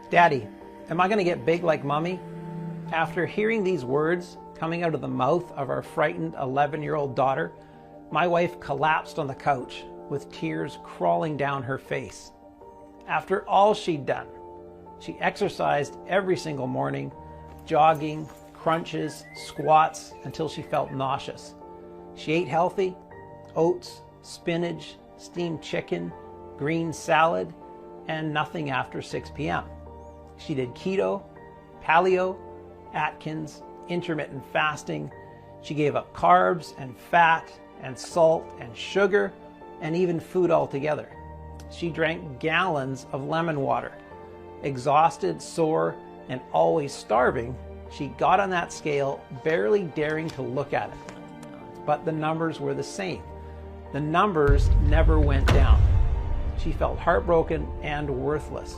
Daddy, am I going to get big like Mommy? After hearing these words coming out of the mouth of our frightened 11-year-old daughter, my wife collapsed on the couch with tears crawling down her face. After all she'd done, she exercised every single morning, jogging, crunches, squats, until she felt nauseous. She ate healthy: oats, spinach, steamed chicken, green salad, and nothing after 6 p.m. She did keto, paleo, Atkins, intermittent fasting. She gave up carbs and fat and salt and sugar and even food altogether. She drank gallons of lemon water. Exhausted, sore, and always starving, she got on that scale, barely daring to look at it. But the numbers were the same. The numbers never went down. She felt heartbroken and worthless,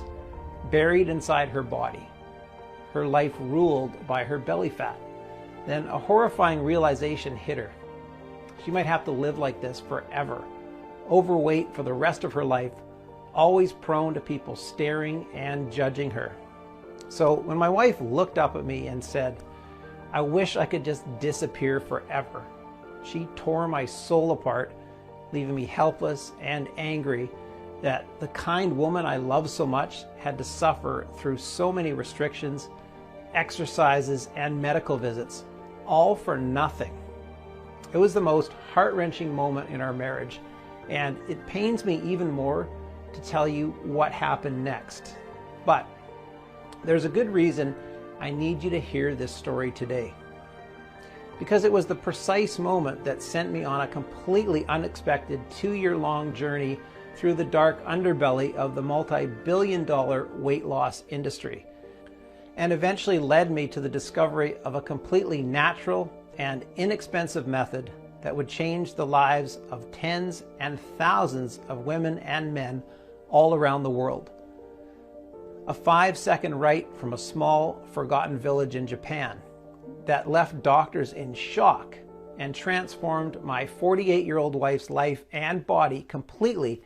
buried inside her body. Her life ruled by her belly fat. Then a horrifying realization hit her. She might have to live like this forever, overweight for the rest of her life, always prone to people staring and judging her. So when my wife looked up at me and said, "I wish I could just disappear forever," she tore my soul apart, leaving me helpless and angry that the kind woman I love so much had to suffer through so many restrictions, exercises, and medical visits, all for nothing. It was the most heart-wrenching moment in our marriage, and it pains me even more to tell you what happened next. But there's a good reason I need you to hear this story today. Because it was the precise moment that sent me on a completely unexpected 2-year-long journey through the dark underbelly of the multi-billion-dollar weight loss industry, and eventually led me to the discovery of a completely natural and inexpensive method that would change the lives of tens and thousands of women and men all around the world. A 5-second write from a small, forgotten village in Japan that left doctors in shock and transformed my 48-year-old wife's life and body completely,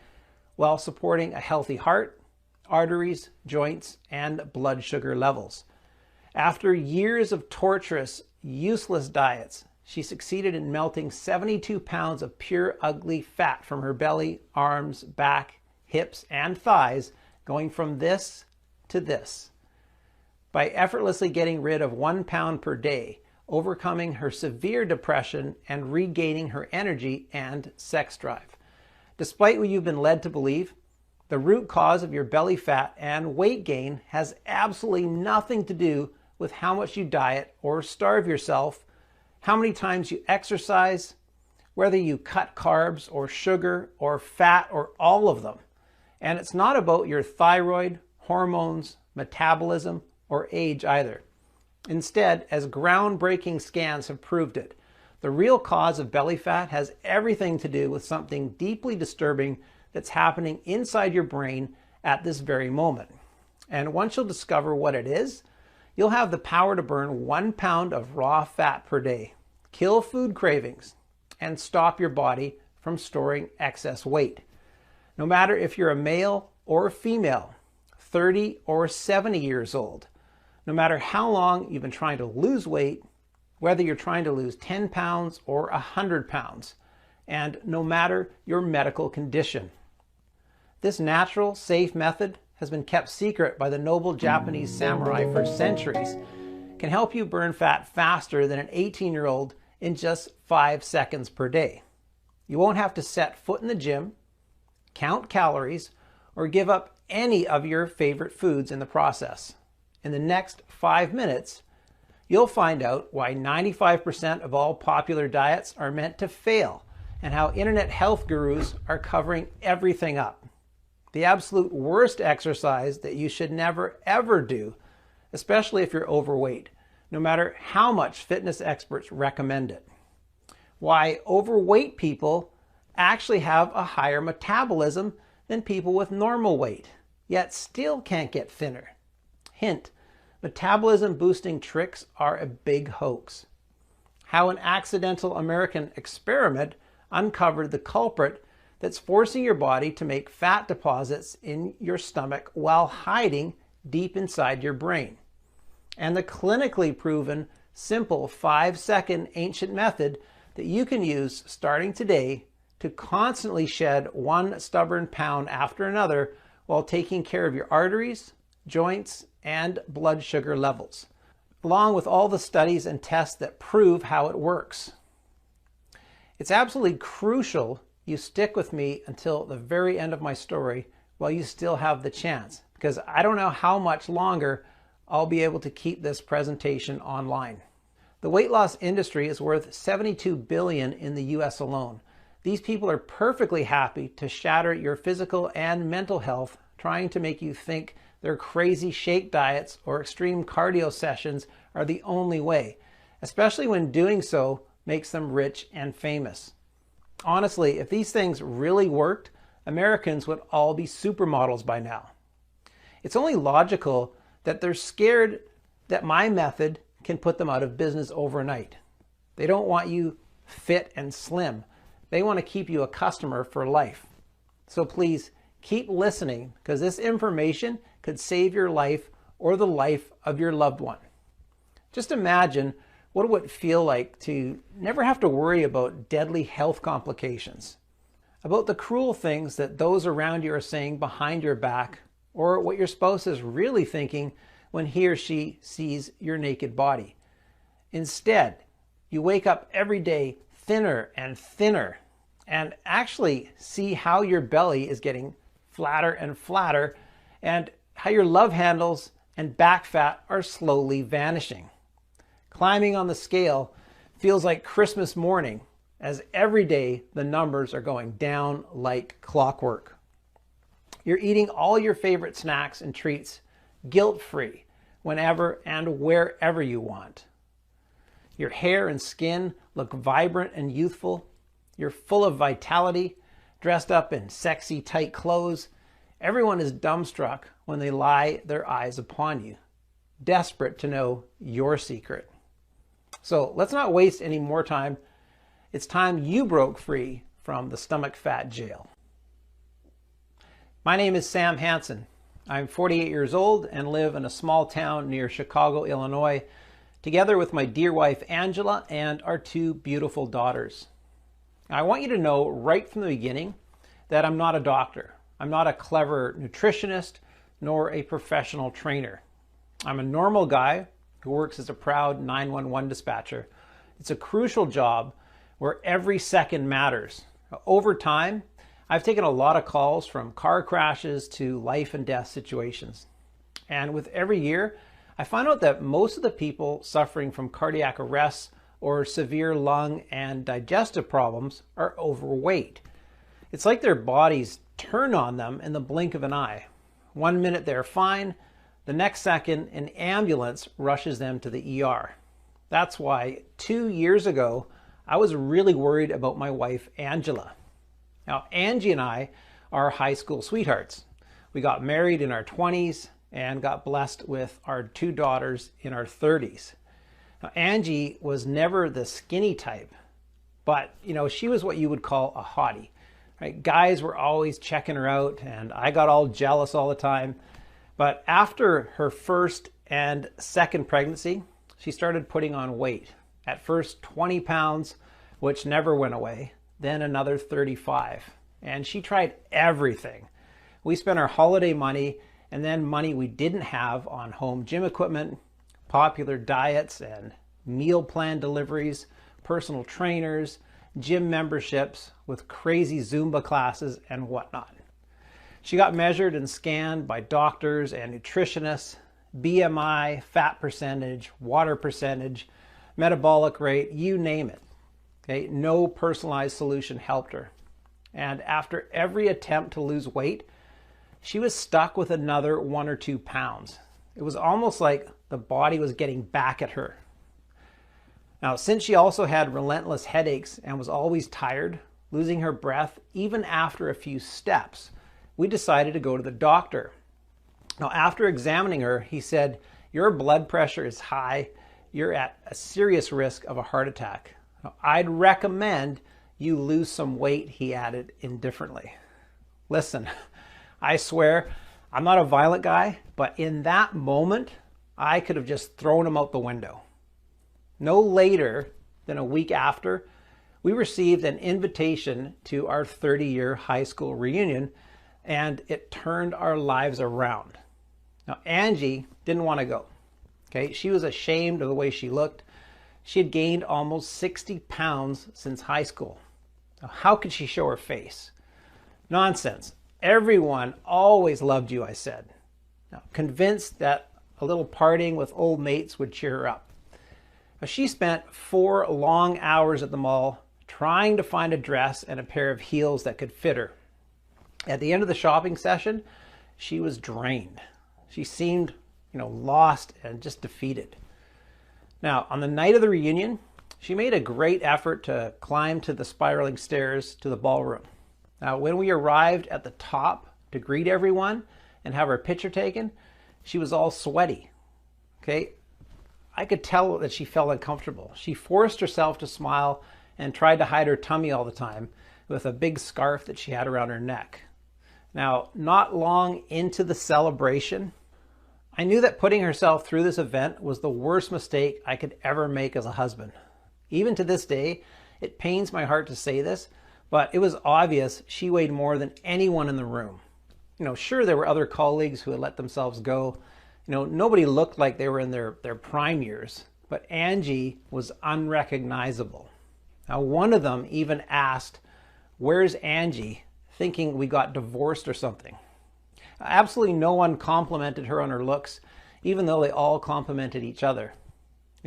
while supporting a healthy heart, arteries, joints, and blood sugar levels. After years of torturous, useless diets, she succeeded in melting 72 pounds of pure ugly fat from her belly, arms, back, hips, and thighs, going from this to this. By effortlessly getting rid of 1 pound per day, overcoming her severe depression, and regaining her energy and sex drive. Despite what you've been led to believe, the root cause of your belly fat and weight gain has absolutely nothing to do with how much you diet or starve yourself, how many times you exercise, whether you cut carbs or sugar or fat or all of them. And it's not about your thyroid, hormones, metabolism, or age either. Instead, as groundbreaking scans have proved it, the real cause of belly fat has everything to do with something deeply disturbing that's happening inside your brain at this very moment. And once you'll discover what it is, you'll have the power to burn 1 pound of raw fat per day, kill food cravings, and stop your body from storing excess weight. No matter if you're a male or a female, 30 or 70 years old, no matter how long you've been trying to lose weight, whether you're trying to lose 10 pounds or 100 pounds, and no matter your medical condition. This natural, safe method has been kept secret by the noble Japanese samurai for centuries, can help you burn fat faster than an 18-year-old in just 5 seconds per day. You won't have to set foot in the gym, count calories, or give up any of your favorite foods in the process. In the next 5 minutes, you'll find out why 95% of all popular diets are meant to fail, and how internet health gurus are covering everything up. The absolute worst exercise that you should never ever do, especially if you're overweight, no matter how much fitness experts recommend it. Why overweight people actually have a higher metabolism than people with normal weight, yet still can't get thinner. Hint: metabolism boosting tricks are a big hoax. How an accidental American experiment uncovered the culprit that's forcing your body to make fat deposits in your stomach while hiding deep inside your brain. And the clinically proven, simple 5-second ancient method that you can use starting today to constantly shed one stubborn pound after another while taking care of your arteries, joints, and blood sugar levels, along with all the studies and tests that prove how it works. It's absolutely crucial you stick with me until the very end of my story while you still have the chance, because I don't know how much longer I'll be able to keep this presentation online. The weight loss industry is worth $72 billion in the US alone. These people are perfectly happy to shatter your physical and mental health, trying to make you think their crazy shake diets or extreme cardio sessions are the only way, especially when doing so makes them rich and famous. Honestly, if these things really worked, Americans would all be supermodels by now. It's only logical that they're scared that my method can put them out of business overnight. They don't want you fit and slim. They want to keep you a customer for life. So please keep listening, because this information could save your life or the life of your loved one. Just imagine what it would feel like to never have to worry about deadly health complications, about the cruel things that those around you are saying behind your back, or what your spouse is really thinking when he or she sees your naked body. Instead, you wake up every day thinner and thinner, and actually see how your belly is getting flatter and flatter, and how your love handles and back fat are slowly vanishing. Climbing on the scale feels like Christmas morning, as every day the numbers are going down like clockwork. You're eating all your favorite snacks and treats guilt-free whenever and wherever you want. Your hair and skin look vibrant and youthful. You're full of vitality, dressed up in sexy tight clothes. Everyone is dumbstruck when they lie their eyes upon you, desperate to know your secret. So let's not waste any more time. It's time you broke free from the stomach fat jail. My name is Sam Hansen. I'm 48 years old and live in a small town near Chicago, Illinois, together with my dear wife Angela and our 2 beautiful daughters. I want you to know right from the beginning that I'm not a doctor. I'm not a clever nutritionist nor a professional trainer. I'm a normal guy who works as a proud 911 dispatcher. It's a crucial job where every second matters. Over time, I've taken a lot of calls from car crashes to life and death situations. And with every year, I find out that most of the people suffering from cardiac arrests or severe lung and digestive problems are overweight. It's like their bodies turn on them in the blink of an eye. One minute they're fine, the next second an ambulance rushes them to the ER. That's why 2 years ago, I was really worried about my wife, Angela. Now, Angie and I are high school sweethearts. We got married in our 20s and got blessed with our 2 daughters in our 30s. Now, Angie was never the skinny type, but she was what you would call a hottie. Right? Guys were always checking her out, and I got all jealous all the time. But after her first and second pregnancy, she started putting on weight. At first 20 pounds, which never went away, then another 35. And she tried everything. We spent our holiday money and then money we didn't have on home gym equipment, popular diets and meal plan deliveries, personal trainers, gym memberships with crazy Zumba classes and whatnot. She got measured and scanned by doctors and nutritionists, BMI, fat percentage, water percentage, metabolic rate, you name it. Okay, no personalized solution helped her. And after every attempt to lose weight, she was stuck with another 1 or 2 pounds. It was almost like the body was getting back at her. Now, since she also had relentless headaches and was always tired, losing her breath even after a few steps, we decided to go to the doctor. Now, after examining her, he said, "Your blood pressure is high. You're at a serious risk of a heart attack. Now, I'd recommend you lose some weight," he added indifferently. Listen, I swear, I'm not a violent guy, but in that moment, I could have just thrown him out the window. No later than a week after, we received an invitation to our 30-year high school reunion, and it turned our lives around. Now, Angie didn't want to go. Okay, she was ashamed of the way she looked. She had gained almost 60 pounds since high school. Now, how could she show her face? Nonsense. Everyone always loved you, I said. Now, convinced that a little partying with old mates would cheer her up. Now, she spent 4 long hours at the mall trying to find a dress and a pair of heels that could fit her. At the end of the shopping session, she was drained. She seemed, lost and just defeated. Now, on the night of the reunion, she made a great effort to climb to the spiraling stairs to the ballroom. Now, when we arrived at the top to greet everyone and have our picture taken, she was all sweaty. Okay, I could tell that she felt uncomfortable. She forced herself to smile and tried to hide her tummy all the time with a big scarf that she had around her neck. Now, not long into the celebration, I knew that putting herself through this event was the worst mistake I could ever make as a husband. Even to this day, it pains my heart to say this, but it was obvious she weighed more than anyone in the room. Sure, there were other colleagues who had let themselves go. Nobody looked like they were in their prime years, but Angie was unrecognizable. Now, one of them even asked, "Where's Angie?" thinking we got divorced or something. Absolutely no one complimented her on her looks, even though they all complimented each other.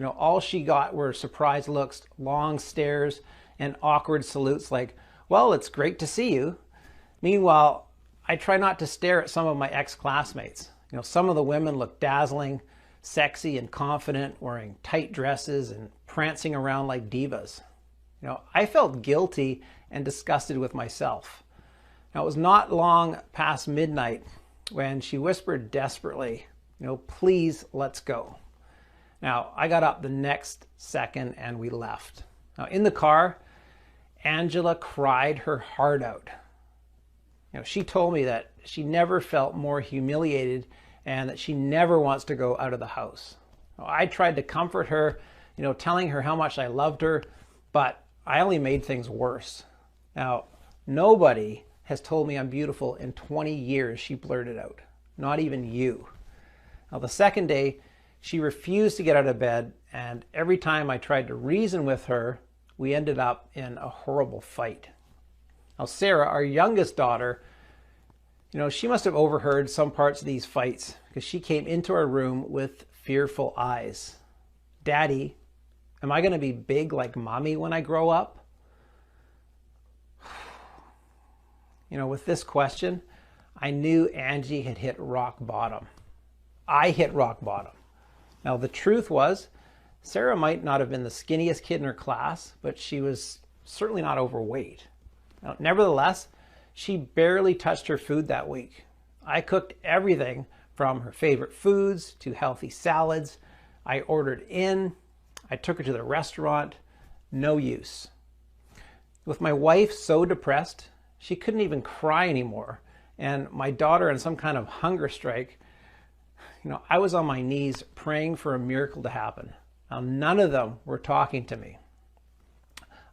All she got were surprised looks, long stares, and awkward salutes like, "Well, it's great to see you." Meanwhile, I try not to stare at some of my ex-classmates. Some of the women looked dazzling, sexy, and confident, wearing tight dresses and prancing around like divas. I felt guilty and disgusted with myself. Now, it was not long past midnight when she whispered desperately, "Please, let's go." Now, I got up the next second and we left. Now, in the car, Angela cried her heart out. She told me that she never felt more humiliated and that she never wants to go out of the house. I tried to comfort her, telling her how much I loved her, but I only made things worse. Now, nobody has told me I'm beautiful in 20 years, she blurted out. Not even you. Now, the second day, she refused to get out of bed, and every time I tried to reason with her, we ended up in a horrible fight. Now, Sarah, our youngest daughter, she must have overheard some parts of these fights because she came into our room with fearful eyes. "Daddy, am I going to be big like Mommy when I grow up?" With this question, I knew Angie had hit rock bottom. I hit rock bottom. Now, the truth was, Sarah might not have been the skinniest kid in her class, but she was certainly not overweight. Now, nevertheless, she barely touched her food that week. I cooked everything from her favorite foods to healthy salads. I ordered in. I took her to the restaurant. No use. With my wife so depressed, she couldn't even cry anymore. And my daughter on some kind of hunger strike, I was on my knees praying for a miracle to happen. Now, none of them were talking to me.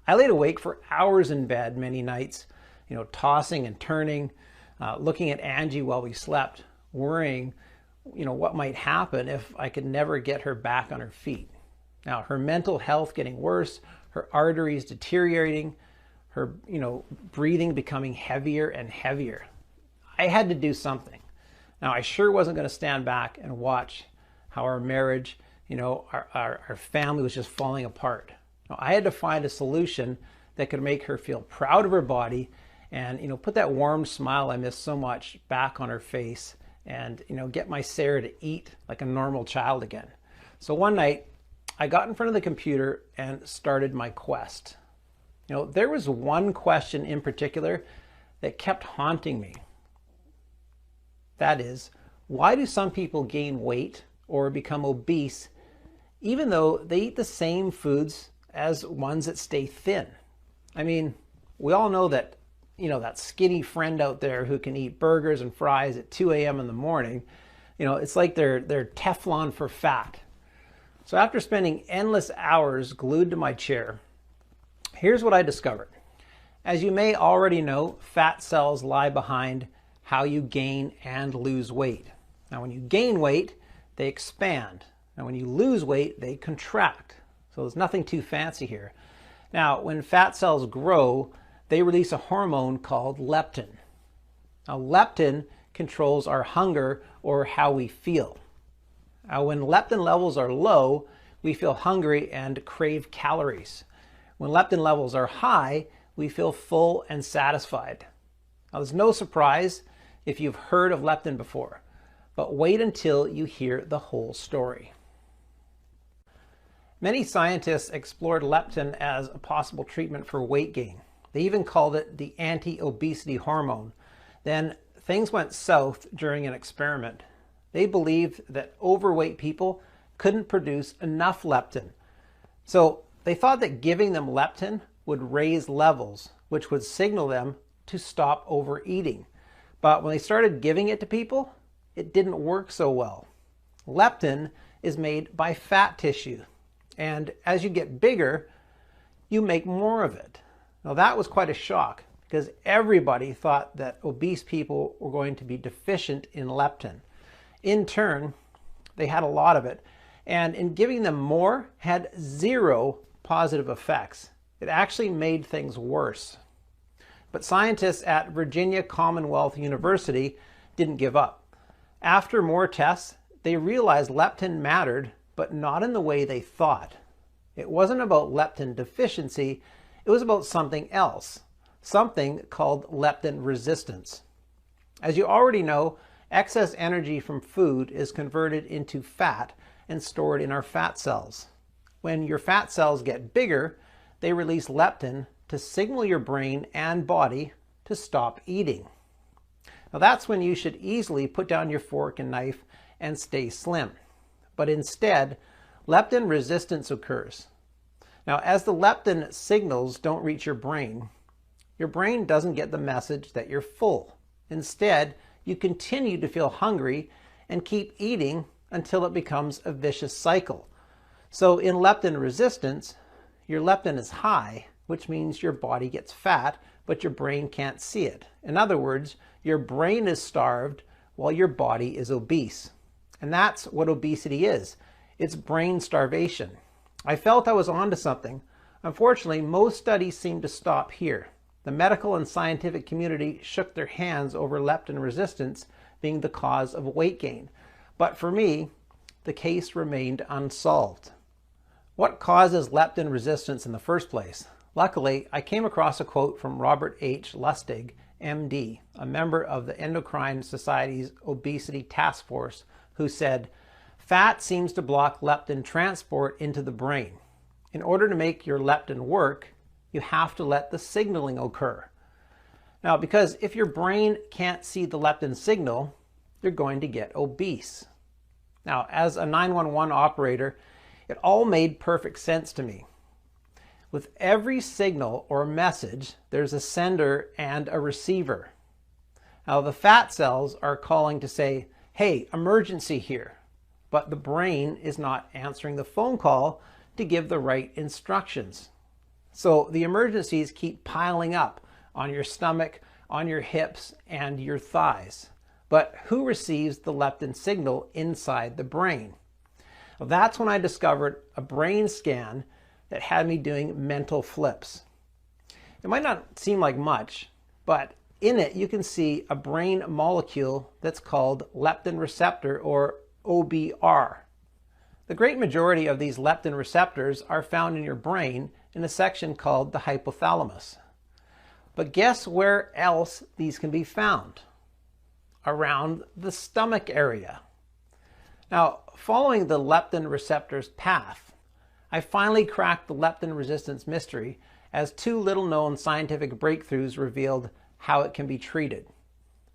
I laid awake for hours in bed many nights, tossing and turning, looking at Angie while we slept, worrying, what might happen if I could never get her back on her feet. Now, her mental health getting worse, her arteries deteriorating, her, breathing becoming heavier and heavier. I had to do something. Now, I sure wasn't going to stand back and watch how our marriage, our family was just falling apart. Now, I had to find a solution that could make her feel proud of her body and, put that warm smile I miss so much back on her face and, get my Sarah to eat like a normal child again. So one night, I got in front of the computer and started my quest. There was one question in particular that kept haunting me. That is, why do some people gain weight or become obese even though they eat the same foods as ones that stay thin? I mean, we all know that that skinny friend out there who can eat burgers and fries at 2 a.m. in the morning. It's like they're Teflon for fat. So after spending endless hours glued to my chair, here's what I discovered. As you may already know, fat cells lie behind how you gain and lose weight. Now, when you gain weight, they expand. Now, when you lose weight, they contract. So there's nothing too fancy here. Now, when fat cells grow, they release a hormone called leptin. Now, leptin controls our hunger or how we feel. Now, when leptin levels are low, we feel hungry and crave calories. When leptin levels are high, we feel full and satisfied. Now, there's no surprise if you've heard of leptin before, but wait until you hear the whole story. Many scientists explored leptin as a possible treatment for weight gain. They even called it the anti-obesity hormone. Then things went south during an experiment. They believed that overweight people couldn't produce enough leptin. So they thought that giving them leptin would raise levels, which would signal them to stop overeating. But when they started giving it to people, it didn't work so well. Leptin is made by fat tissue, and as you get bigger, you make more of it. Now that was quite a shock because everybody thought that obese people were going to be deficient in leptin. In turn, they had a lot of it, and in giving them more had zero positive effects. It actually made things worse. But scientists at Virginia Commonwealth University didn't give up. After more tests, they realized leptin mattered, but not in the way they thought. It wasn't about leptin deficiency, it was about something else, something called leptin resistance. As you already know, excess energy from food is converted into fat and stored in our fat cells. When your fat cells get bigger, they release leptin to signal your brain and body to stop eating. Now that's when you should easily put down your fork and knife and stay slim. But instead, leptin resistance occurs. Now, as the leptin signals don't reach your brain doesn't get the message that you're full. Instead, you continue to feel hungry and keep eating until it becomes a vicious cycle. So in leptin resistance, your leptin is high, which means your body gets fat, but your brain can't see it. In other words, your brain is starved while your body is obese. And that's what obesity is. It's brain starvation. I felt I was onto something. Unfortunately, most studies seem to stop here. The medical and scientific community shook their hands over leptin resistance being the cause of weight gain. But for me, the case remained unsolved. What causes leptin resistance in the first place? Luckily, I came across a quote from Robert H. Lustig, MD, a member of the Endocrine Society's Obesity Task Force, who said, "Fat seems to block leptin transport into the brain. In order to make your leptin work, you have to let the signaling occur." Now, because if your brain can't see the leptin signal, you're going to get obese. Now, as a 911 operator, it all made perfect sense to me. With every signal or message, there's a sender and a receiver. Now, the fat cells are calling to say, "Hey, emergency here." But the brain is not answering the phone call to give the right instructions. So the emergencies keep piling up on your stomach, on your hips, and your thighs. But who receives the leptin signal inside the brain? Well, that's when I discovered a brain scan that had me doing mental flips. It might not seem like much, but in it you can see a brain molecule that's called leptin receptor, or OBR. The great majority of these leptin receptors are found in your brain in a section called the hypothalamus. But guess where else these can be found? Around the stomach area. Now, following the leptin receptor's path, I finally cracked the leptin resistance mystery as two little-known scientific breakthroughs revealed how it can be treated.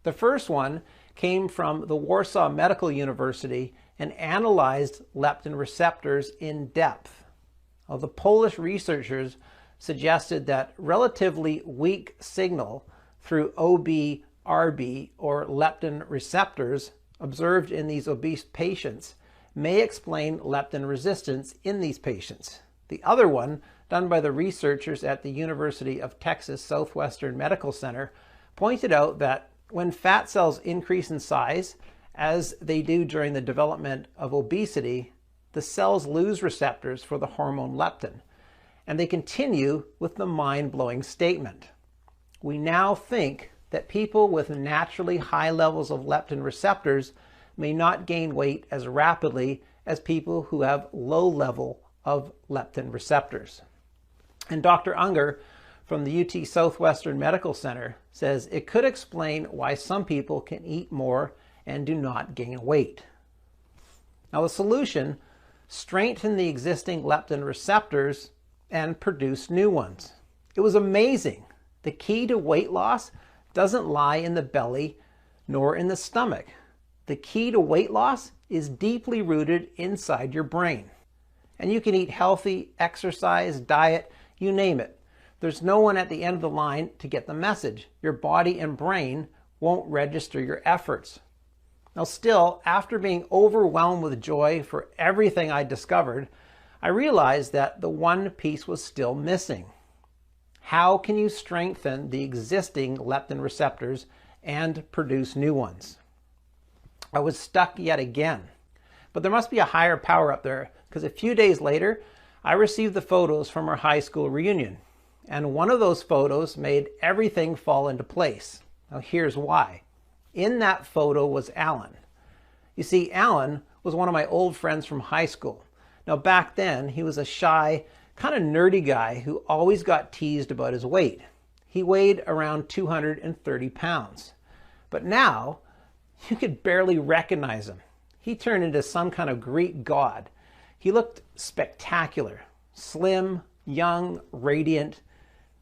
The first one came from the Warsaw Medical University and analyzed leptin receptors in depth. Now, the Polish researchers suggested that relatively weak signal through OB/RB or leptin receptors observed in these obese patients may explain leptin resistance in these patients. The other one, done by the researchers at the University of Texas Southwestern Medical Center, pointed out that when fat cells increase in size, as they do during the development of obesity, the cells lose receptors for the hormone leptin. And they continue with the mind-blowing statement: we now think that people with naturally high levels of leptin receptors may not gain weight as rapidly as people who have low level of leptin receptors. And Dr. Unger from the UT Southwestern Medical Center says it could explain why some people can eat more and do not gain weight. Now the solution: strengthen the existing leptin receptors and produce new ones. It was amazing. The key to weight loss doesn't lie in the belly nor in the stomach. The key to weight loss is deeply rooted inside your brain. And you can eat healthy, exercise, diet, you name it. There's no one at the end of the line to get the message. Your body and brain won't register your efforts. Now still, after being overwhelmed with joy for everything I discovered, I realized that the one piece was still missing. How can you strengthen the existing leptin receptors and produce new ones? I was stuck yet again. But there must be a higher power up there, because a few days later, I received the photos from our high school reunion. And one of those photos made everything fall into place. Now here's why. In that photo was Alan. You see, Alan was one of my old friends from high school. Now back then, he was a shy, kind of nerdy guy who always got teased about his weight. He weighed around 230 pounds. But now, you could barely recognize him. He turned into some kind of Greek god. He looked spectacular, slim, young, radiant.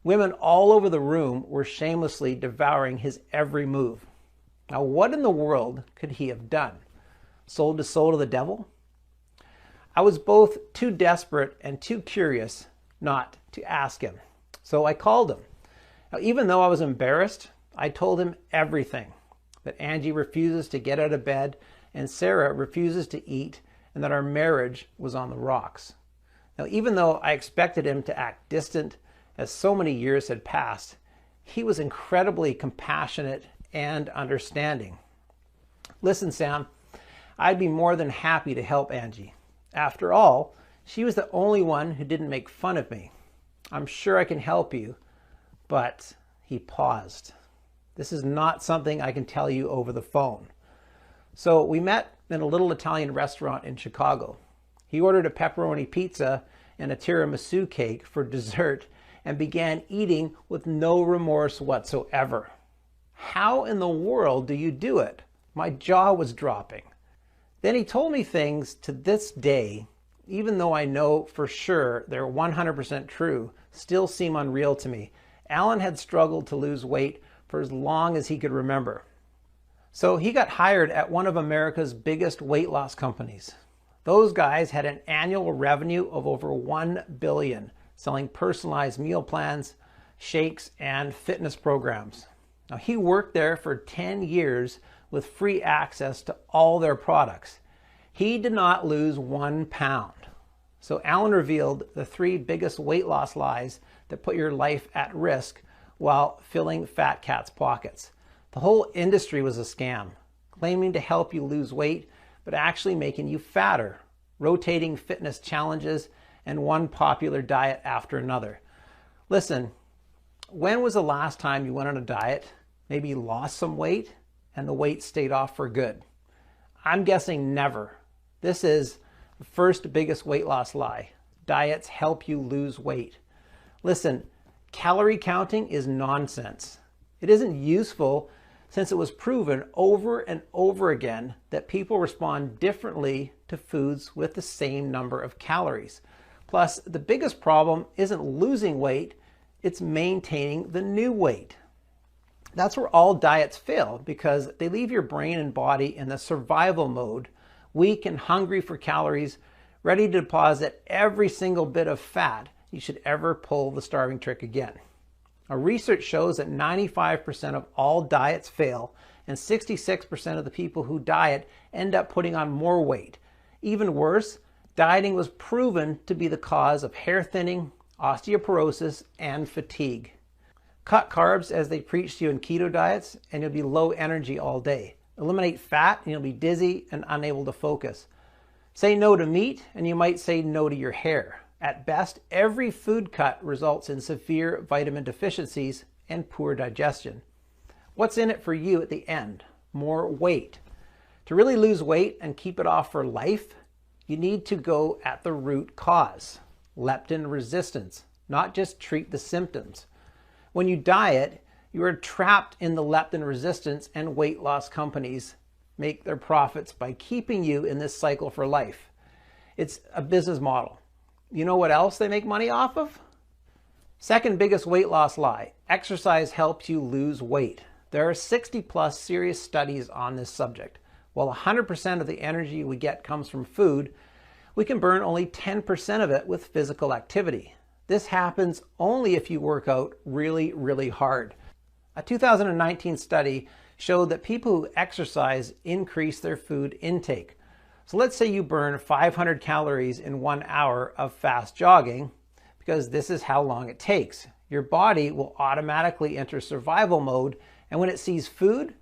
Women all over the room were shamelessly devouring his every move. Now, what in the world could he have done? Sold his soul to the devil? I was both too desperate and too curious not to ask him. So I called him. Now, even though I was embarrassed, I told him everything. That Angie refuses to get out of bed and Sarah refuses to eat, and that our marriage was on the rocks. Now, even though I expected him to act distant, as so many years had passed, he was incredibly compassionate and understanding. Listen, Sam, I'd be more than happy to help Angie. After all, she was the only one who didn't make fun of me. I'm sure I can help you, but he paused. This is not something I can tell you over the phone. So we met in a little Italian restaurant in Chicago. He ordered a pepperoni pizza and a tiramisu cake for dessert and began eating with no remorse whatsoever. How in the world do you do it? My jaw was dropping. Then he told me things to this day, even though I know for sure they're 100% true, still seem unreal to me. Alan had struggled to lose weight for as long as he could remember. So he got hired at one of America's biggest weight loss companies. Those guys had an annual revenue of over $1 billion, selling personalized meal plans, shakes, and fitness programs. Now, he worked there for 10 years with free access to all their products. He did not lose 1 pound. So Alan revealed the 3 biggest weight loss lies that put your life at risk while filling fat cats' pockets. The whole industry was a scam, claiming to help you lose weight, but actually making you fatter, rotating fitness challenges, and one popular diet after another. Listen, when was the last time you went on a diet, maybe lost some weight, and the weight stayed off for good? I'm guessing never. This is the first biggest weight loss lie. Diets help you lose weight. Listen, calorie counting is nonsense. It isn't useful since it was proven over and over again that people respond differently to foods with the same number of calories. Plus, the biggest problem isn't losing weight, it's maintaining the new weight. That's where all diets fail, because they leave your brain and body in the survival mode, weak and hungry for calories, ready to deposit every single bit of fat you should ever pull the starving trick again. Now, research shows that 95% of all diets fail, and 66% of the people who diet end up putting on more weight. Even worse, dieting was proven to be the cause of hair thinning, osteoporosis, and fatigue. Cut carbs as they preach to you in keto diets, and you'll be low energy all day. Eliminate fat, and you'll be dizzy and unable to focus. Say no to meat, and you might say no to your hair. At best, every food cut results in severe vitamin deficiencies and poor digestion. What's in it for you at the end? More weight. To really lose weight and keep it off for life, you need to go at the root cause, leptin resistance, not just treat the symptoms. When you diet, you are trapped in the leptin resistance, and weight loss companies make their profits by keeping you in this cycle for life. It's a business model. You know what else they make money off of? Second biggest weight loss lie: exercise helps you lose weight. There are 60+ serious studies on this subject. While 100% of the energy we get comes from food, we can burn only 10% of it with physical activity. This happens only if you work out really, really hard. A 2019 study showed that people who exercise increase their food intake. So let's say you burn 500 calories in 1 hour of fast jogging, because this is how long it takes. Your body will automatically enter survival mode, and when it sees food,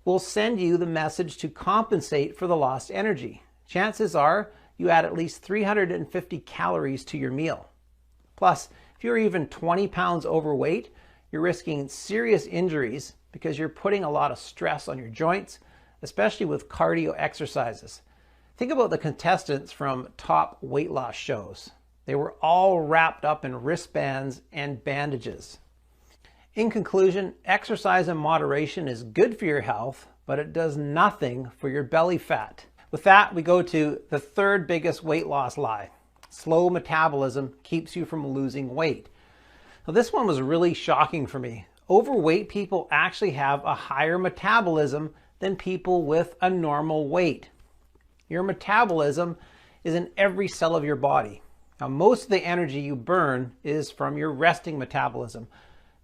will send you the message to compensate for the lost energy. Chances are you add at least 350 calories to your meal. Plus, if you're even 20 pounds overweight, you're risking serious injuries because you're putting a lot of stress on your joints, especially with cardio exercises. Think about the contestants from top weight loss shows. They were all wrapped up in wristbands and bandages. In conclusion, exercise in moderation is good for your health, but it does nothing for your belly fat. With that, we go to the third biggest weight loss lie. Slow metabolism keeps you from losing weight. Now, this one was really shocking for me. Overweight people actually have a higher metabolism than people with a normal weight. Your metabolism is in every cell of your body. Now, most of the energy you burn is from your resting metabolism,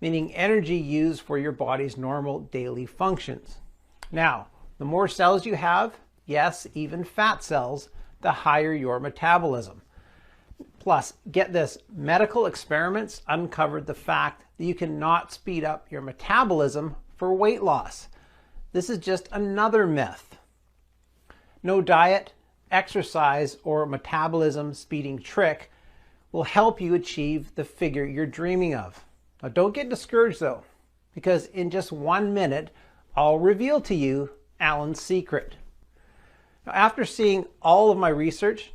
meaning energy used for your body's normal daily functions. Now, the more cells you have, yes, even fat cells, the higher your metabolism. Plus, get this, medical experiments uncovered the fact that you cannot speed up your metabolism for weight loss. This is just another myth. No diet, exercise, or metabolism speeding trick will help you achieve the figure you're dreaming of. Now, don't get discouraged though, because in just 1 minute, I'll reveal to you Alan's secret. Now, after seeing all of my research,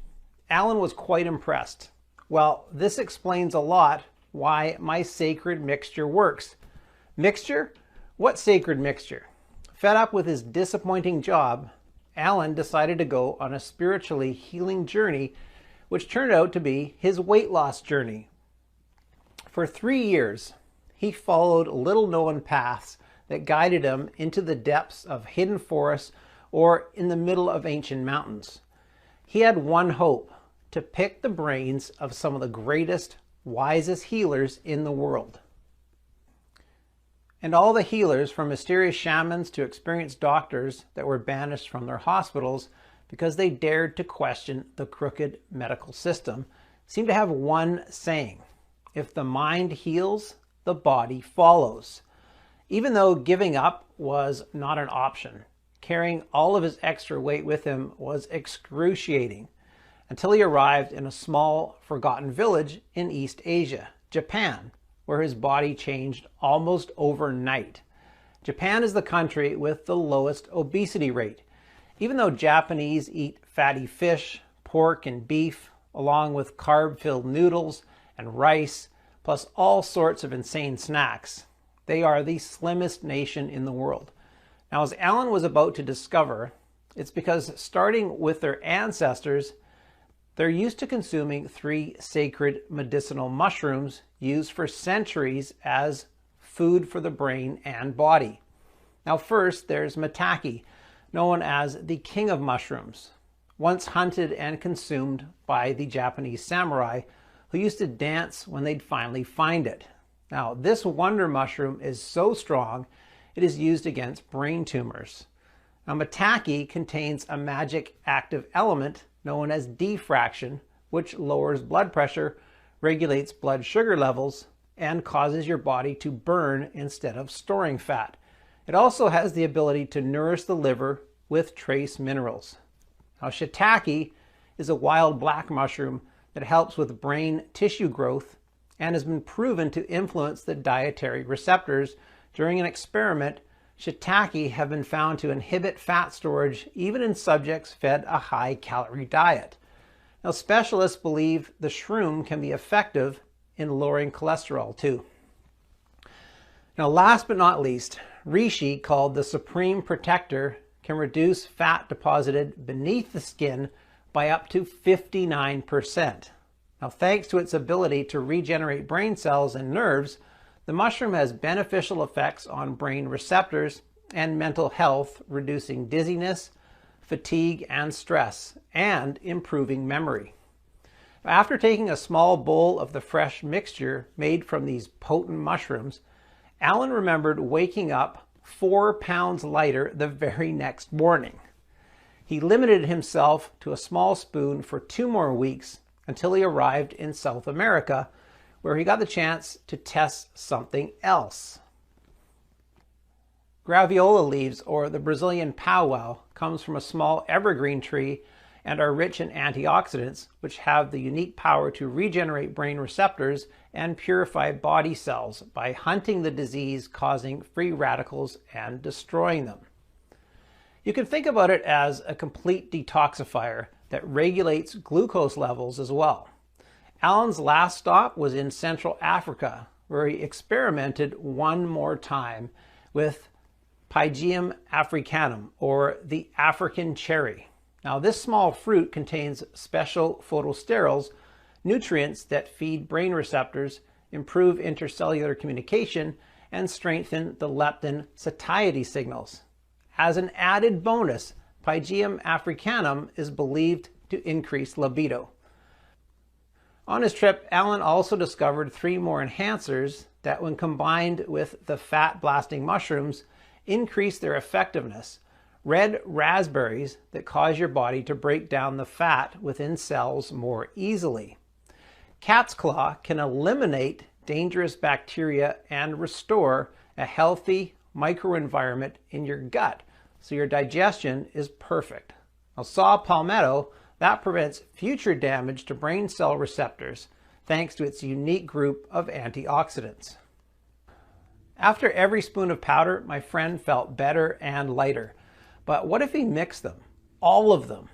Alan was quite impressed. Well, this explains a lot why my sacred mixture works. Mixture? What sacred mixture? Fed up with his disappointing job, Alan decided to go on a spiritually healing journey, which turned out to be his weight loss journey. For 3 years, he followed little-known paths that guided him into the depths of hidden forests or in the middle of ancient mountains. He had one hope: to pick the brains of some of the greatest, wisest healers in the world. And all the healers, from mysterious shamans to experienced doctors that were banished from their hospitals because they dared to question the crooked medical system, seem to have one saying: if the mind heals, the body follows. Even though giving up was not an option, carrying all of his extra weight with him was excruciating, until he arrived in a small, forgotten village in East Asia, Japan, where his body changed almost overnight. Japan is the country with the lowest obesity rate. Even though Japanese eat fatty fish, pork, and beef, along with carb-filled noodles and rice, plus all sorts of insane snacks, they are the slimmest nation in the world. Now, as Alan was about to discover, it's because starting with their ancestors, they're used to consuming 3 sacred medicinal mushrooms used for centuries as food for the brain and body. Now, first, there's maitake, known as the king of mushrooms, once hunted and consumed by the Japanese samurai, who used to dance when they'd finally find it. Now, this wonder mushroom is so strong, it is used against brain tumors. Now, maitake contains a magic active element known as diffraction, which lowers blood pressure, regulates blood sugar levels, and causes your body to burn instead of storing fat. It also has the ability to nourish the liver with trace minerals. Now, shiitake is a wild black mushroom that helps with brain tissue growth and has been proven to influence the dietary receptors. During an experiment, shiitake have been found to inhibit fat storage even in subjects fed a high-calorie diet. Now, specialists believe the shroom can be effective in lowering cholesterol too. Now, last but not least, reishi, called the Supreme Protector, can reduce fat deposited beneath the skin by up to 59%. Now, thanks to its ability to regenerate brain cells and nerves, the mushroom has beneficial effects on brain receptors and mental health, reducing dizziness, fatigue, and stress, and improving memory. After taking a small bowl of the fresh mixture made from these potent mushrooms, Alan remembered waking up 4 pounds lighter the very next morning. He limited himself to a small spoon for 2 more weeks until he arrived in South America, where he got the chance to test something else. Graviola leaves, or the Brazilian powwow, comes from a small evergreen tree and are rich in antioxidants, which have the unique power to regenerate brain receptors and purify body cells by hunting the disease-causing free radicals and destroying them. You can think about it as a complete detoxifier that regulates glucose levels as well. Alan's last stop was in Central Africa, where he experimented one more time with Pygeum africanum, or the African cherry. Now, this small fruit contains special phytosterols, nutrients that feed brain receptors, improve intercellular communication, and strengthen the leptin satiety signals. As an added bonus, Pygeum africanum is believed to increase libido. On his trip, Alan also discovered 3 more enhancers that, when combined with the fat-blasting mushrooms, increase their effectiveness. Red raspberries that cause your body to break down the fat within cells more easily. Cat's claw can eliminate dangerous bacteria and restore a healthy microenvironment in your gut, so your digestion is perfect. Now, saw palmetto, that prevents future damage to brain cell receptors thanks to its unique group of antioxidants. After every spoon of powder, my friend felt better and lighter. But what if he mixed them? All of them.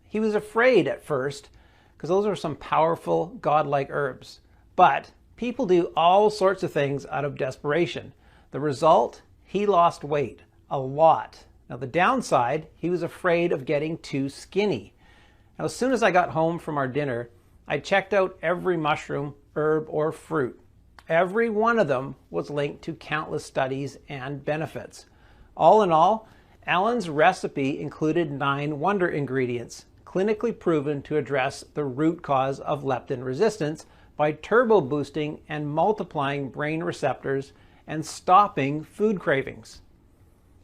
He was afraid at first, because those are some powerful, godlike herbs. But people do all sorts of things out of desperation. The result? He lost weight. A lot. Now, the downside, he was afraid of getting too skinny. Now, as soon as I got home from our dinner, I checked out every mushroom, herb, or fruit. Every one of them was linked to countless studies and benefits. All in all, Alan's recipe included 9 wonder ingredients, clinically proven to address the root cause of leptin resistance by turbo boosting and multiplying brain receptors and stopping food cravings.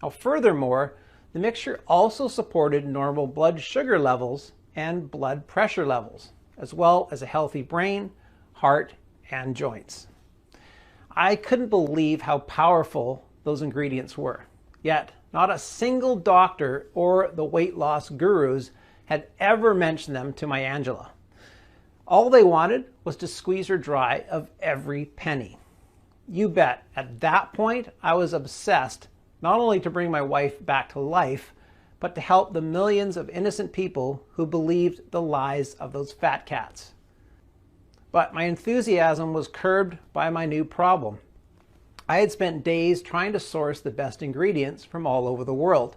Now, furthermore, the mixture also supported normal blood sugar levels and blood pressure levels, as well as a healthy brain, heart, and joints. I couldn't believe how powerful those ingredients were. Yet, not a single doctor or the weight loss gurus had ever mentioned them to my Angela. All they wanted was to squeeze her dry of every penny. You bet, at that point, I was obsessed, not only to bring my wife back to life, but to help the millions of innocent people who believed the lies of those fat cats. But my enthusiasm was curbed by my new problem. I had spent days trying to source the best ingredients from all over the world,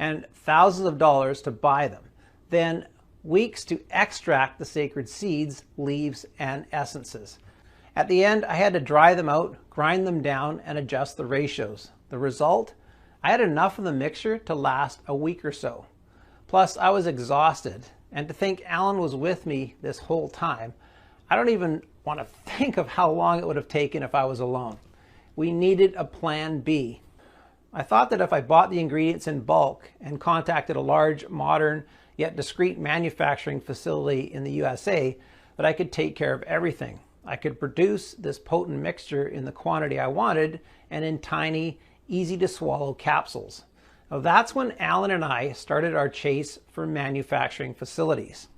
and thousands of dollars to buy them, then weeks to extract the sacred seeds, leaves, and essences. At the end, I had to dry them out, grind them down, and adjust the ratios. The result? I had enough of the mixture to last a week or so. Plus, I was exhausted, and to think Alan was with me this whole time, I don't even want to think of how long it would have taken if I was alone. We needed a plan B. I thought that if I bought the ingredients in bulk and contacted a large, modern, yet discreet manufacturing facility in the USA, that I could take care of everything. I could produce this potent mixture in the quantity I wanted and in tiny, easy to swallow capsules. Now that's when Alan and I started our chase for manufacturing facilities.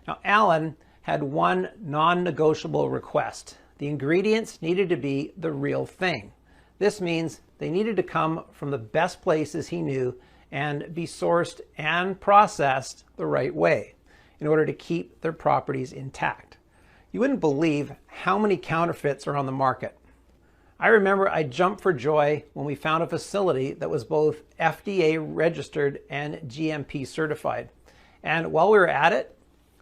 Now Alan had one non-negotiable request. The ingredients needed to be the real thing. This means they needed to come from the best places he knew and be sourced and processed the right way in order to keep their properties intact. You wouldn't believe how many counterfeits are on the market. I remember I jumped for joy when we found a facility that was both FDA registered and GMP certified. And while we were at it,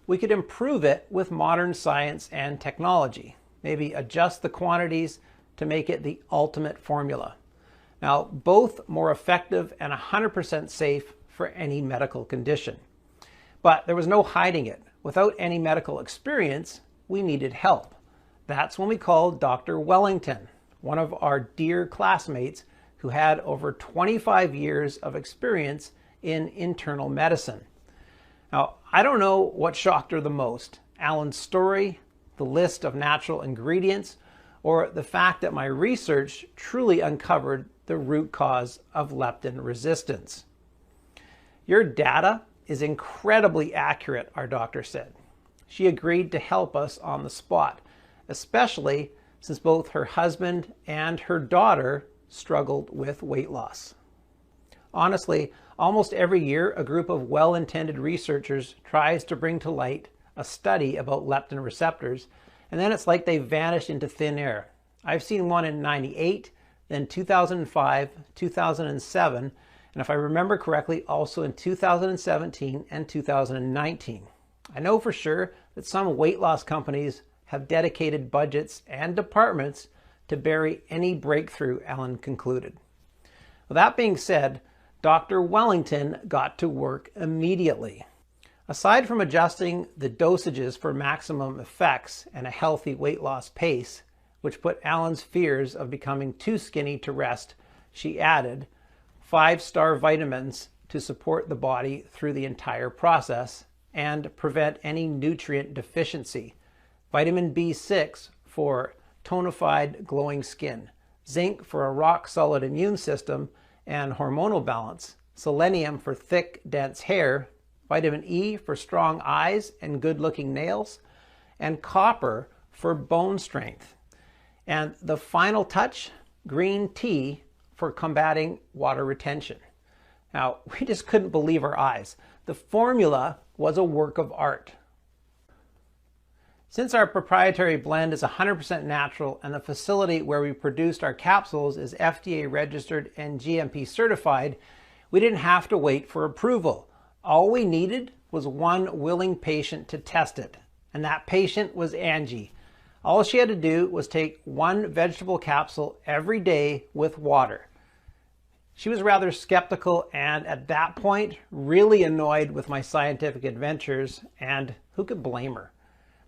we could improve it with modern science and technology. Maybe adjust the quantities to make it the ultimate formula. Now, both more effective and 100% safe for any medical condition. But there was no hiding it. Without any medical experience, we needed help. That's when we called Dr. Wellington, one of our dear classmates who had over 25 years of experience in internal medicine. Now, I don't know what shocked her the most, Alan's story, the list of natural ingredients, or the fact that my research truly uncovered the root cause of leptin resistance. Your data is incredibly accurate, our doctor said. She agreed to help us on the spot, especially since both her husband and her daughter struggled with weight loss. Honestly, almost every year, a group of well-intended researchers tries to bring to light a study about leptin receptors, and then it's like they vanish into thin air. I've seen one in '98, then 2005, 2007, and if I remember correctly, also in 2017 and 2019. I know for sure that some weight loss companies have dedicated budgets and departments to bury any breakthrough, Alan concluded. Well, that being said, Dr. Wellington got to work immediately. Aside from adjusting the dosages for maximum effects and a healthy weight loss pace, which put Alan's fears of becoming too skinny to rest, she added 5-star vitamins to support the body through the entire process and prevent any nutrient deficiency. Vitamin B6 for tonified, glowing skin, zinc for a rock-solid immune system and hormonal balance, selenium for thick, dense hair, vitamin E for strong eyes and good-looking nails, and copper for bone strength. And the final touch, green tea for combating water retention. Now, we just couldn't believe our eyes. The formula was a work of art. Since our proprietary blend is 100% natural and the facility where we produced our capsules is FDA registered and GMP certified, we didn't have to wait for approval. All we needed was one willing patient to test it, and that patient was Angie. All she had to do was take one vegetable capsule every day with water. She was rather skeptical and at that point really annoyed with my scientific adventures, and who could blame her?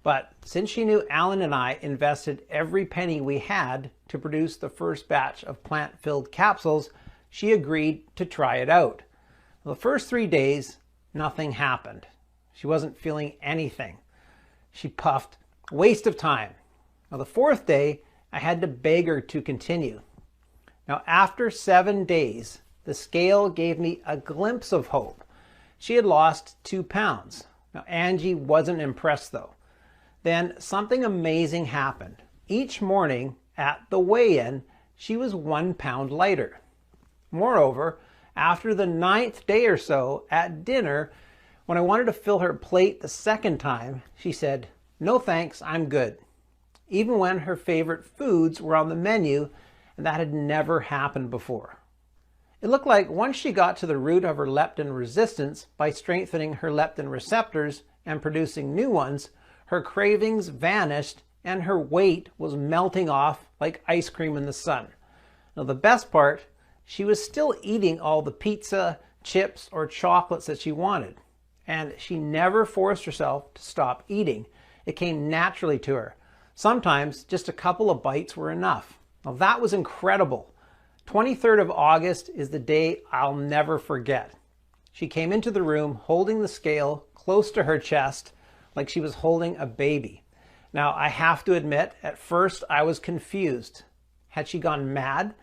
But since she knew Alan and I invested every penny we had to produce the first batch of plant-filled capsules, she agreed to try it out. The first 3 days, nothing happened. She wasn't feeling anything. She puffed, waste of time. Now the 4th day, I had to beg her to continue. Now after 7 days, the scale gave me a glimpse of hope. She had lost 2 pounds. Now Angie wasn't impressed though. Then something amazing happened. Each morning at the weigh-in, she was 1 pound lighter. Moreover, after the 9th day or so at dinner, when I wanted to fill her plate the 2nd time, she said, "No thanks, I'm good." Even when her favorite foods were on the menu, and that had never happened before. It looked like once she got to the root of her leptin resistance by strengthening her leptin receptors and producing new ones, her cravings vanished and her weight was melting off like ice cream in the sun. Now the best part, she was still eating all the pizza, chips, or chocolates that she wanted. And she never forced herself to stop eating. It came naturally to her. Sometimes just a couple of bites were enough. Now that was incredible. 23rd of August is the day I'll never forget. She came into the room holding the scale close to her chest like she was holding a baby. Now I have to admit, at first I was confused. Had she gone mad?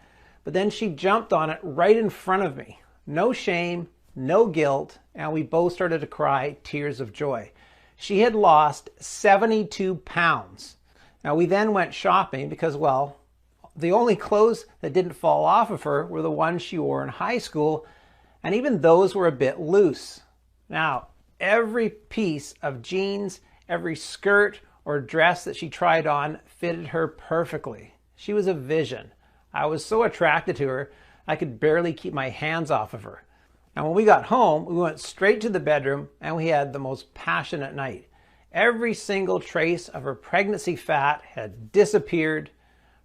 But then she jumped on it right in front of me. No shame, no guilt, and we both started to cry tears of joy. She had lost 72 pounds. Now we then went shopping because, well, the only clothes that didn't fall off of her were the ones she wore in high school, and even those were a bit loose. Now, every piece of jeans, every skirt or dress that she tried on fitted her perfectly. She was a vision. I was so attracted to her, I could barely keep my hands off of her. And when we got home, we went straight to the bedroom and we had the most passionate night. Every single trace of her pregnancy fat had disappeared.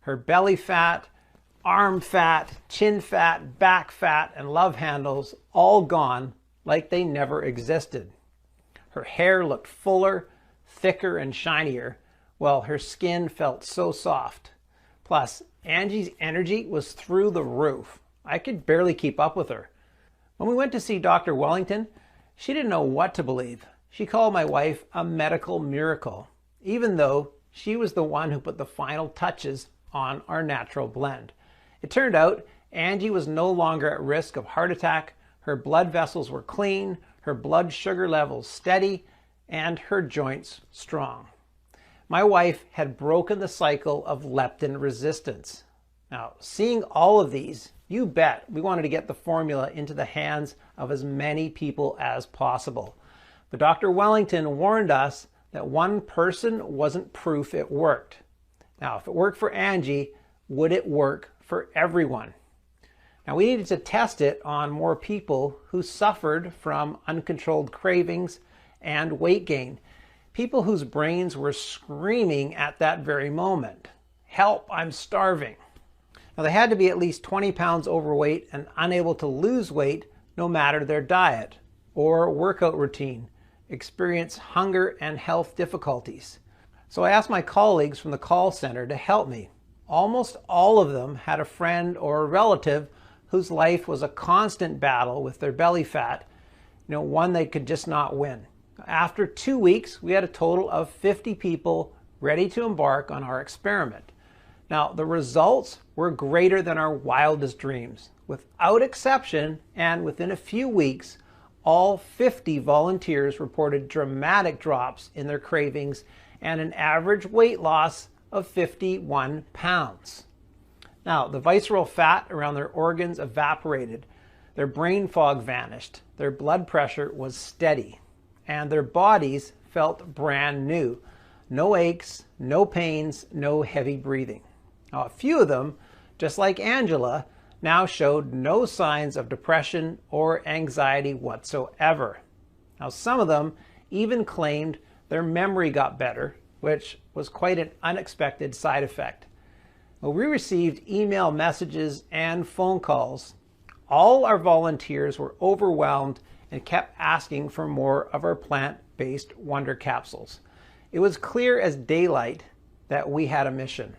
Her belly fat, arm fat, chin fat, back fat, and love handles all gone like they never existed. Her hair looked fuller, thicker, and shinier, while her skin felt so soft. Plus, Angie's energy was through the roof. I could barely keep up with her. When we went to see Dr. Wellington, she didn't know what to believe. She called my wife a medical miracle, even though she was the one who put the final touches on our natural blend. It turned out Angie was no longer at risk of heart attack, her blood vessels were clean, her blood sugar levels steady, and her joints strong. My wife had broken the cycle of leptin resistance. Now, seeing all of these, you bet we wanted to get the formula into the hands of as many people as possible. But Dr. Wellington warned us that one person wasn't proof it worked. Now, if it worked for Angie, would it work for everyone? Now, we needed to test it on more people who suffered from uncontrolled cravings and weight gain. People whose brains were screaming at that very moment, "Help, I'm starving." Now, they had to be at least 20 pounds overweight and unable to lose weight no matter their diet or workout routine, experience hunger and health difficulties. So I asked my colleagues from the call center to help me. Almost all of them had a friend or a relative whose life was a constant battle with their belly fat, one they could just not win. After 2 weeks, we had a total of 50 people ready to embark on our experiment. Now, the results were greater than our wildest dreams. Without exception, and within a few weeks, all 50 volunteers reported dramatic drops in their cravings and an average weight loss of 51 pounds. Now, the visceral fat around their organs evaporated, their brain fog vanished, their blood pressure was steady, and their bodies felt brand new. No aches, no pains, no heavy breathing. Now, a few of them, just like Angela, now showed no signs of depression or anxiety whatsoever. Now, some of them even claimed their memory got better, which was quite an unexpected side effect. Well, we received email messages and phone calls. All our volunteers were overwhelmed and kept asking for more of our plant-based Wonder Capsules. It was clear as daylight that we had a mission.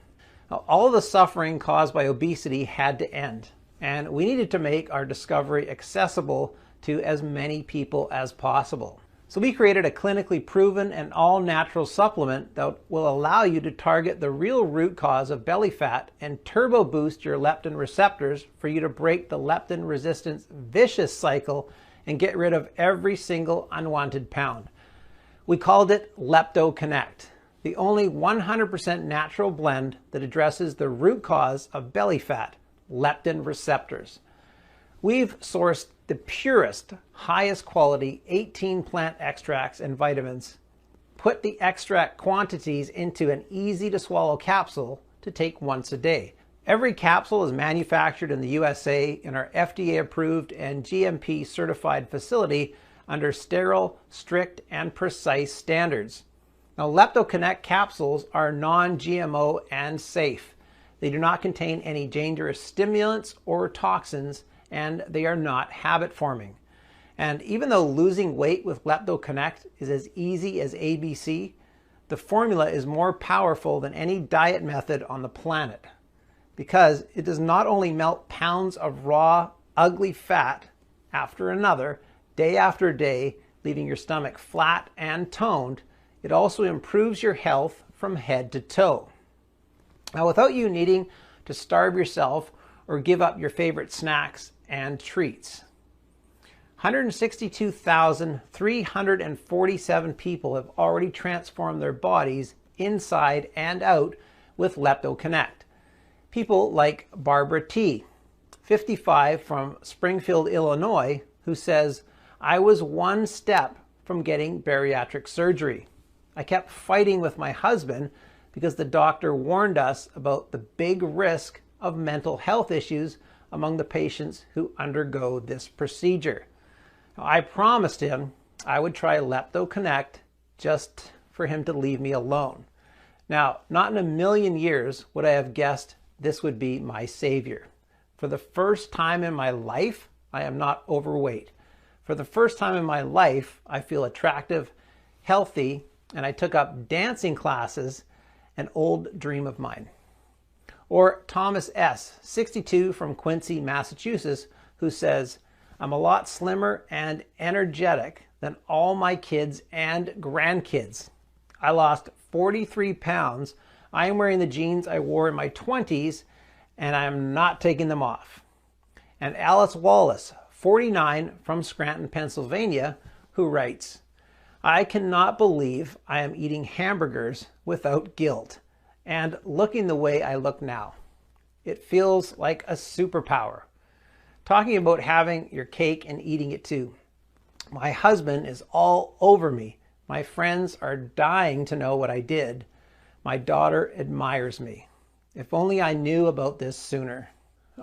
Now, all of the suffering caused by obesity had to end, and we needed to make our discovery accessible to as many people as possible. So we created a clinically proven and all-natural supplement that will allow you to target the real root cause of belly fat and turbo boost your leptin receptors for you to break the leptin resistance vicious cycle and get rid of every single unwanted pound. We called it Lepto Connect, the only 100% natural blend that addresses the root cause of belly fat, leptin receptors. We've sourced the purest, highest quality 18 plant extracts and vitamins, put the extract quantities into an easy to swallow capsule to take once a day. Every capsule is manufactured in the USA in our FDA approved and GMP certified facility under sterile, strict, and precise standards. Now, Lepto Connect capsules are non-GMO and safe. They do not contain any dangerous stimulants or toxins, and they are not habit forming. And even though losing weight with Lepto Connect is as easy as ABC, The formula is more powerful than any diet method on the planet because it does not only melt pounds of raw, ugly fat after another, day after day, leaving your stomach flat and toned, it also improves your health from head to toe. Now, without you needing to starve yourself or give up your favorite snacks and treats. 162,347 people have already transformed their bodies inside and out with Lepto Connect. People like Barbara T., 55, from Springfield, Illinois, who says, "I was one step from getting bariatric surgery. I kept fighting with my husband because the doctor warned us about the big risk of mental health issues among the patients who undergo this procedure. I promised him I would try Lepto Connect just for him to leave me alone. Now, not in a million years would I have guessed this would be my savior. For the first time in my life, I am not overweight. For the first time in my life, I feel attractive, healthy, and I took up dancing classes, an old dream of mine." Or Thomas S., 62, from Quincy, Massachusetts, who says, "I'm a lot slimmer and energetic than all my kids and grandkids. I lost 43 pounds. I am wearing the jeans I wore in my 20s, and I am not taking them off." And Alice Wallace, 49, from Scranton, Pennsylvania, who writes, "I cannot believe I am eating hamburgers without guilt and looking the way I look now. It feels like a superpower." Talking about having your cake and eating it too. "My husband is all over me. My friends are dying to know what I did. My daughter admires me. If only I knew about this sooner."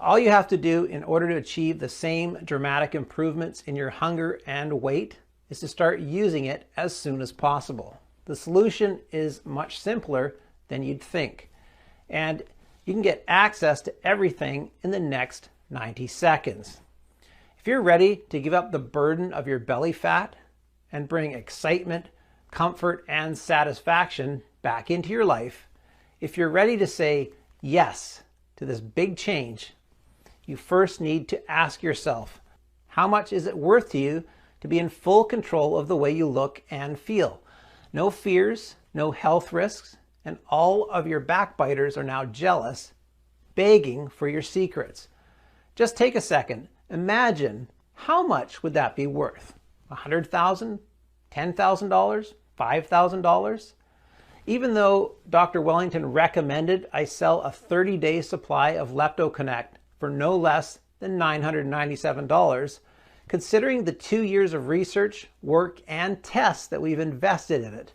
All you have to do in order to achieve the same dramatic improvements in your hunger and weight is to start using it as soon as possible. The solution is much simpler than you'd think, and you can get access to everything in the next 90 seconds. If you're ready to give up the burden of your belly fat and bring excitement, comfort, and satisfaction back into your life, if you're ready to say yes to this big change, you first need to ask yourself, how much is it worth to you to be in full control of the way you look and feel? No fears, no health risks, and all of your backbiters are now jealous, begging for your secrets. Just take a second. Imagine, how much would that be worth? $100,000? $10,000? $5,000? Even though Dr. Wellington recommended I sell a 30-day supply of Lepto Connect for no less than $997, considering the 2 years of research, work, and tests that we've invested in it,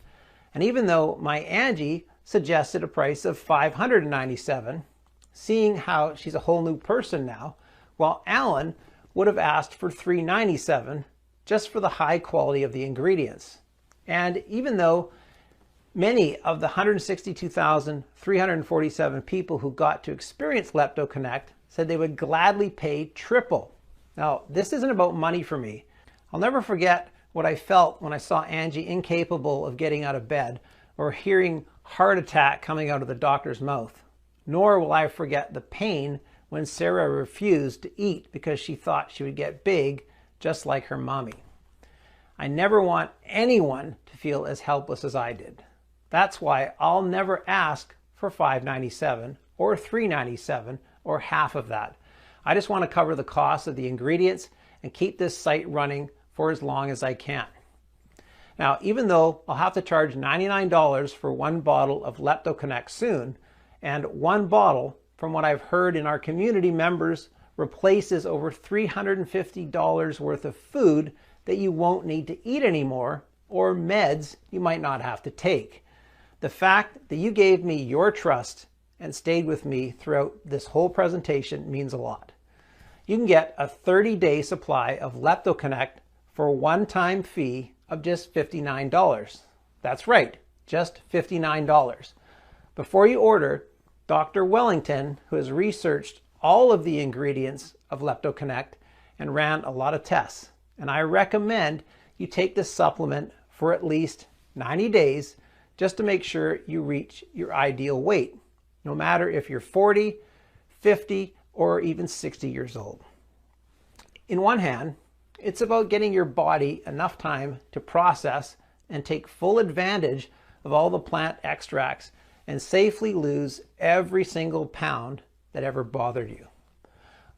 and even though my Angie suggested a price of $597, seeing how she's a whole new person now, while Alan would have asked for $397 just for the high quality of the ingredients. And even though many of the 162,347 people who got to experience Lepto Connect said they would gladly pay triple. Now, this isn't about money for me. I'll never forget what I felt when I saw Angie incapable of getting out of bed or hearing heart attack coming out of the doctor's mouth. Nor will I forget the pain when Sarah refused to eat because she thought she would get big just like her mommy. I never want anyone to feel as helpless as I did. That's why I'll never ask for $597 or $397 or half of that. I just want to cover the cost of the ingredients and keep this site running for as long as I can. Now, even though I'll have to charge $99 for one bottle of Lepto Connect soon, and one bottle, from what I've heard in our community members, replaces over $350 worth of food that you won't need to eat anymore, or meds you might not have to take. The fact that you gave me your trust and stayed with me throughout this whole presentation means a lot. You can get a 30-day supply of Lepto Connect for a one-time fee of just $59. That's right, just $59. Before you order, Dr. Wellington, who has researched all of the ingredients of Lepto Connect and ran a lot of tests, and I recommend you take this supplement for at least 90 days just to make sure you reach your ideal weight, no matter if you're 40, 50, or even 60 years old. In one hand, it's about getting your body enough time to process and take full advantage of all the plant extracts and safely lose every single pound that ever bothered you.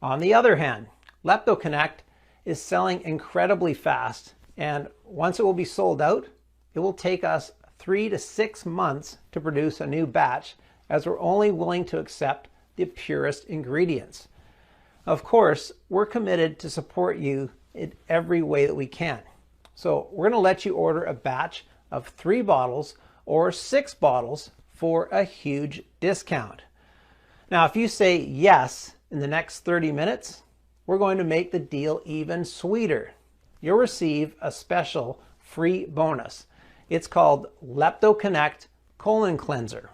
On the other hand, Lepto Connect is selling incredibly fast, and once it will be sold out, it will take us 3 to 6 months to produce a new batch, as we're only willing to accept the purest ingredients. Of course, we're committed to support you in every way that we can. So we're going to let you order a batch of 3 bottles or 6 bottles for a huge discount. Now, if you say yes in the next 30 minutes, we're going to make the deal even sweeter. You'll receive a special free bonus. It's called Lepto Connect Colon Cleanser.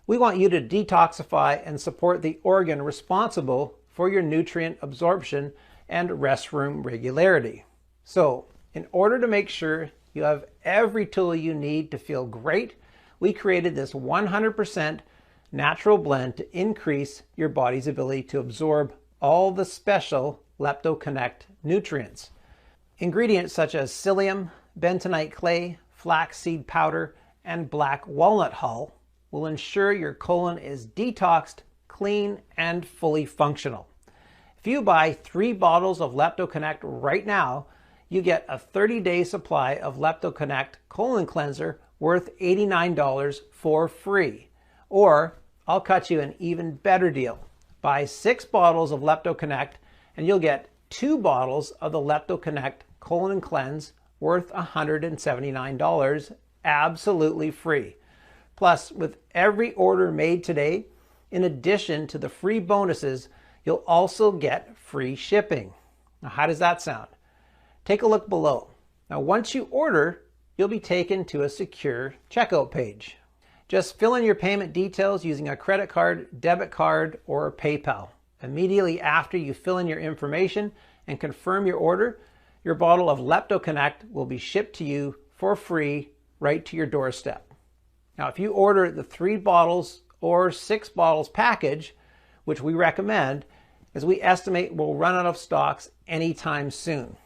We want you to detoxify and support the organ responsible for your nutrient absorption and restroom regularity. So, in order to make sure you have every tool you need to feel great, we created this 100% natural blend to increase your body's ability to absorb all the special Lepto Connect nutrients. Ingredients such as psyllium, bentonite clay, flaxseed powder, and black walnut hull will ensure your colon is detoxed, clean, and fully functional. If you buy 3 bottles of Lepto Connect right now, you get a 30-day supply of Lepto Connect Colon Cleanser worth $89 for free. Or I'll cut you an even better deal. Buy 6 bottles of Lepto Connect and you'll get 2 bottles of the Lepto Connect Colon Cleanse worth $179 absolutely free. Plus, with every order made today, in addition to the free bonuses, you'll also get free shipping. Now, how does that sound? Take a look below. Now, once you order, you'll be taken to a secure checkout page. Just fill in your payment details using a credit card, debit card, or PayPal. Immediately after you fill in your information and confirm your order, your bottle of Lepto Connect will be shipped to you for free right to your doorstep. Now, if you order the 3 bottles or 6 bottles package, which we recommend, as we estimate we'll run out of stocks anytime soon.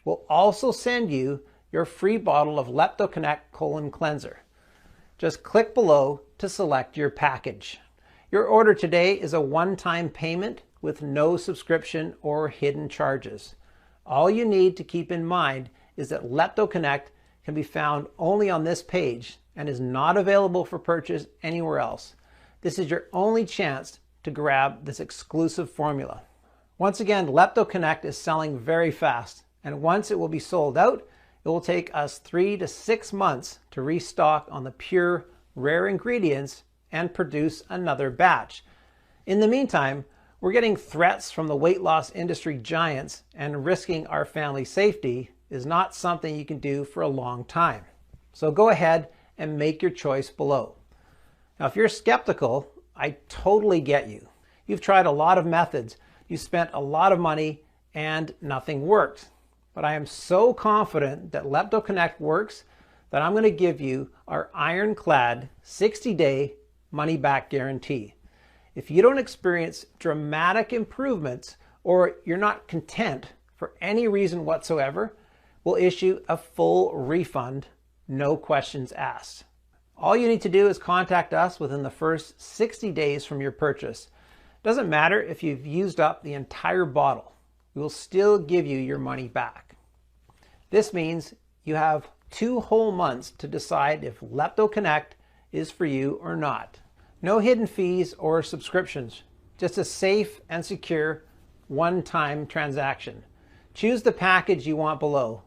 We'll also send you your free bottle of Lepto Connect Colon Cleanser. Just click below to select your package. Your order today is a one-time payment with no subscription or hidden charges. All you need to keep in mind is that Lepto Connect can be found only on this page and is not available for purchase anywhere else. This is your only chance to grab this exclusive formula. Once again, Lepto Connect is selling very fast, and once it will be sold out, it will take us 3 to 6 months to restock on the pure, rare ingredients and produce another batch. In the meantime, we're getting threats from the weight loss industry giants, and risking our family safety is not something you can do for a long time. So go ahead and make your choice below. Now, if you're skeptical, I totally get you. You've tried a lot of methods, you spent a lot of money, and nothing worked. But I am so confident that Lepto Connect works that I'm going to give you our ironclad 60-day money-back guarantee. If you don't experience dramatic improvements or you're not content for any reason whatsoever, we'll issue a full refund, no questions asked. All you need to do is contact us within the first 60 days from your purchase. Doesn't matter if you've used up the entire bottle. We will still give you your money back. This means you have 2 whole months to decide if Lepto Connect is for you or not. No hidden fees or subscriptions, just a safe and secure one-time transaction. Choose the package you want below.